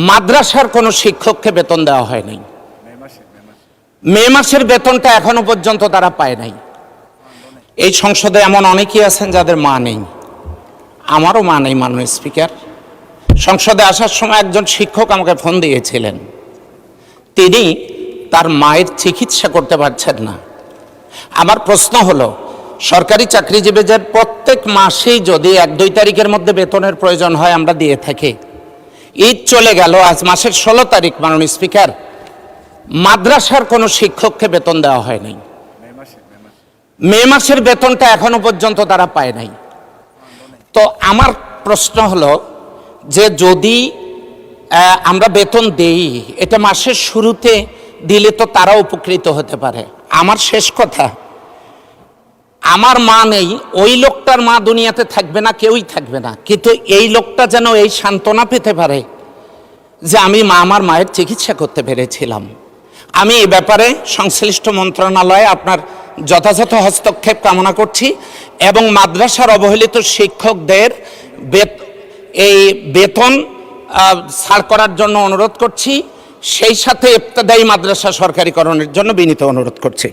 মাদ্রাসার কোনো শিক্ষককে বেতন দেওয়া হয় নাই। মে মাসের বেতনটা এখনো পর্যন্ত তারা পায় নাই। এই সংসদে এমন অনেকেই আছেন যাদের মা নেই, আমারও মা নেই। মাননীয় স্পিকার, সংসদে আসার সময় একজন শিক্ষক আমাকে ফোন দিয়েছিলেন, তিনি তার মায়ের চিকিৎসা করতে পারছেন না। আমার প্রশ্ন হলো, সরকারি চাকরিজীবীদের প্রত্যেক মাসেই যদি 1-2 তারিখের মধ্যে বেতনের প্রয়োজন হয় আমরা দিয়ে থাকি। ঈদ চলে গেল, আজ মাসের 16 তারিখ। মাননীয় স্পিকার, মাদ্রাসার কোনো শিক্ষককে বেতন দেওয়া হয় নাই। মে মাসের বেতনটা এখনো পর্যন্ত তারা পায় নাই। তো আমার প্রশ্ন হলো যে যদি আমরা বেতন দেই, এটা মাসের শুরুতে দিলে তো তারা উপকৃত হতে পারে। আমার শেষ কথা, আমার মা নেই, ওই লোকটার মা দুনিয়াতে থাকবে না, কেউই থাকবে না, কিন্তু এই লোকটা যেন এই সান্ত্বনা পেতে পারে যে আমি আমার মায়ের চিকিৎসা করতে পেরেছিলাম। আমি এই ব্যাপারে সংশ্লিষ্ট মন্ত্রণালয়ে আপনার যথাযথ হস্তক্ষেপ কামনা করছি এবং মাদ্রাসার অবহেলিত শিক্ষকদের এই বেতন ছাড় করার জন্য অনুরোধ করছি, সেই সাথে ইবতেদায়ী মাদ্রাসা সরকারিকরণের জন্য বিনীত অনুরোধ করছি।